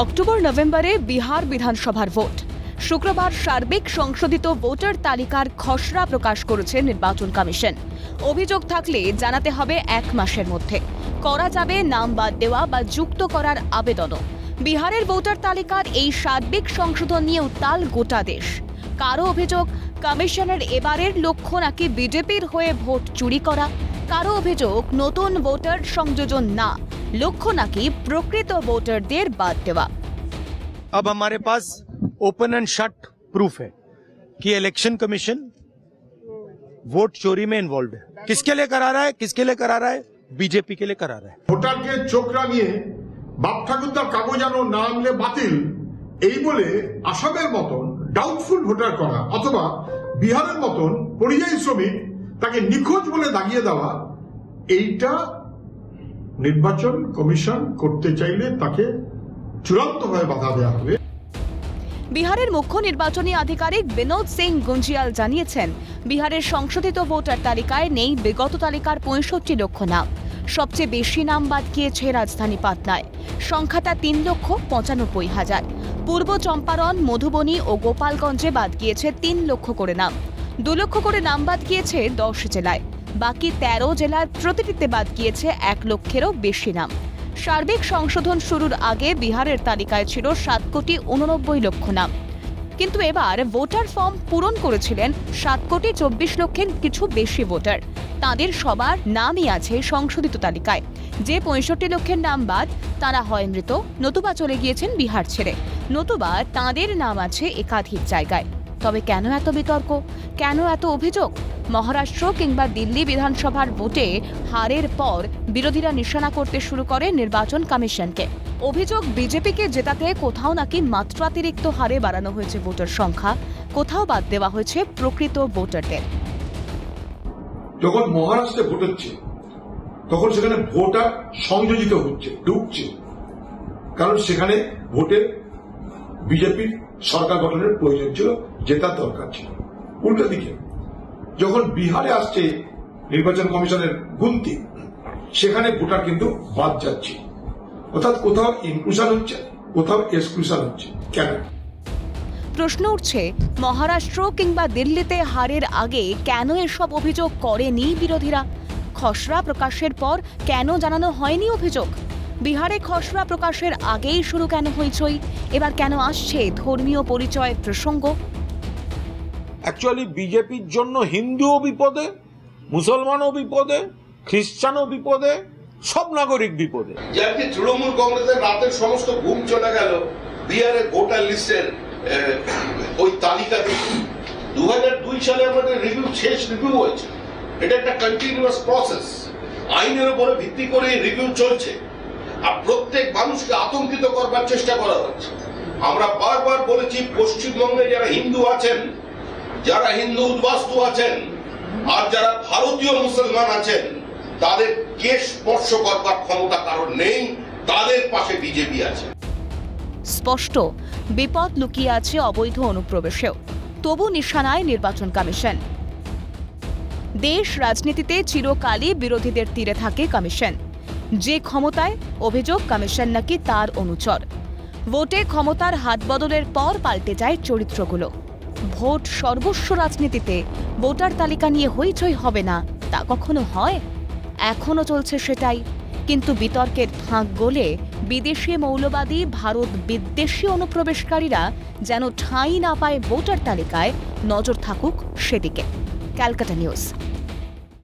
October নভেম্বরে বিহার বিধানসভার vote. শুক্রবার সার্বিক সংশোধিত ভোটার তালিকার খসড়া প্রকাশ করেছে নির্বাচন কমিশন। অভিযোগ থাকলে জানাতে হবে 1 মাসের মধ্যে। করা যাবে নাম বাদ দেওয়া বা যুক্ত করার আবেদনও। বিহারের ভোটার তালিকার এই সার্বিক সংশোধন নিয়ে উত্তাল গোটা দেশ। কারো অভিযোগ, কমিশনের এবারের লক্ষ্য নাকি বিজেপির হয়ে ভোট চুরি করা। কারো অভিযোগ, নতুন ভোটার সংযোজন না, লক্ষ্য নাকি প্রকৃত ভোটারদের বাদ দেওয়া। अब हमारे पास ओपन एंड शट प्रूफ है कि इलेक्शन कमीशन वोट चोरी में इन्वॉल्व है। किसके लिए करा रहा है, किसके लिए करा रहा है? बीजेपी के लिए करा रहा है। ভোটারকে চোখ রাঙিয়ে বাপ ঠাকুরদার কাগজ আনো না আনলে বাতিল এই বলে আসামের মতন ডাউটফুল ভোটার করা অথবা বিহারের মতন পরিযায়ী শ্রমিক তাকে নিখোঁজ বলে দাগিয়ে দেওয়া, এইটা নির্বাচন কমিশন করতে চাইলে তাকে চূড়ান্তভাবে বাধা দেওয়া হবে। বিহারের মুখ্য নির্বাচনী আধিকারিক বিনোদ সিং গুঞ্জিয়াল জানিয়েছেন, বিহারের সংশোধিত ভোটার তালিকায় নেই বিগত তালিকার 65 লক্ষ নাম। সবচেয়ে বেশি নাম বাদ গিয়েছে রাজধানী পাটনায়, সংখ্যাটা 3,95,000। পূর্ব চম্পারণ, মধুবনী ও গোপালগঞ্জে বাদ গিয়েছে 3 লক্ষ করে নাম। 2 লক্ষ করে নাম বাদ গিয়েছে 10 জেলায়। বাকি 13 জেলার প্রতিটিতে বাদ গিয়েছে 1 লক্ষেরও বেশি নাম। সার্বিক সংশোধন শুরুর আগে বিহারের তালিকায় ছিল 7,89,00,000 নাম, কিন্তু এবার ভোটার ফর্ম পূরণ করেছিলেন 7,24,00,000 কিছু বেশি ভোটার। তাদের সবার নামই আছে সংশোধিত তালিকায়। যে 65 লক্ষের নাম বাদ, তারা হয় মৃত, নতুবা চলে গিয়েছেন বিহার ছেড়ে, নতুবা তাদের নাম আছে একাধিক জায়গায়। তবে কেন এত বিতর্ক, কেন এত অভিযোগ? মহারাষ্ট্র কিংবা দিল্লি বিধানসভার ভোটে হারের পর বিরোধীরা নিশানা করতে শুরু করে নির্বাচন কমিশনকে। অভিযোগ, বিজেপিকে জেতাতে কোথাও নাকি মাত্রাতিরিক্ত হারে বাড়ানো হয়েছে ভোটার সংখ্যা, কোথাও বাদ দেওয়া হয়েছে প্রকৃত ভোটারদের। যখন মহারাষ্ট্রে ভোট হচ্ছে তখন সেখানে ভোটার সংযোজিত হচ্ছে, ঢুকছে, কারণ সেখানে ভোটে বিজেপির সরকার গঠনের প্রয়োজন ছিল, জেতার দরকার ছিল। উল্টো দিকে যখন বিহারে আসছে নির্বাচন কমিশনের গুনতি, সেখানে ভোটার কিন্তু বাদ যাচ্ছে, অর্থাৎ কোথাও ইনক্লুশন হচ্ছে, কোথাও এক্সক্লুশন হচ্ছে। কেন? প্রশ্ন উঠছে, মহারাষ্ট্র কিংবা দিল্লিতে হারের আগে কেন এসব অভিযোগ করেনি বিরোধীরা? খসড়া প্রকাশের পর কেন জানানো হয়নি অভিযোগ? বিহারে খসড়া প্রকাশের আগেই শুরু কেন হইচই? এবার কেন আসছে ধর্মীয় পরিচয় প্রসঙ্গ? অ্যাকচুয়ালি বিজেপির জন্য হিন্দুও বিপদে, মুসলমানও বিপদে, খ্রিস্টানও বিপদে, সব নাগরিক বিপদে। যাকে তৃণমূল কংগ্রেসের রাতের সমস্ত ঘুম চলে গেল বিহারের ভোটার লিস্টের ওই তালিকা দেখে। 2002 সালে আমাদের শেষ রিভিউ হয়েছে। এটা একটা কন্টিনিউয়াস প্রসেস, আইনের উপরে ভিত্তি করে রিভিউ চলছে, আর প্রত্যেক মানুষকে আতঙ্কিত করবার চেষ্টা করা হচ্ছে। আমরা বারবার বলেছি, পশ্চিমবঙ্গে যারা হিন্দু আছেন, যারা হিন্দু উদ্বাস্তু আছেন, আর যারা ভারতীয় মুসলমান আছেন, তাদের কেশ স্পর্শ করবার ক্ষমতা কারণ নেই, তাদের পাশে বিজেপি আছে। স্পষ্ট বিপদ লুকিয়ে আছে অবৈধ অনুপ্রবেশেও, তবু নিশানায় নির্বাচন কমিশন। দেশ রাজনীতিতে চিরকালই বিরোধীদের তীরে থাকে কমিশন। যে ক্ষমতায়, অভিযোগ কমিশন নাকি তার অনুচর। ভোটে ক্ষমতার হাত বদলের পর পাল্টে যায় চরিত্রগুলো। ভোট সর্বস্ব রাজনীতিতে ভোটার তালিকা নিয়ে হইচই হবে না, তা কখনো হয়? এখনো চলছে সেটাই, কিন্তু বিতর্কের ফাঁক গলে বিদেশি মৌলবাদী ভারত বিদ্বেষী অনুপ্রবেশকারীরা যেন ঠাঁই না পায় ভোটার তালিকায়। নজর থাকুক সেদিকে। ক্যালকাটা নিউজ।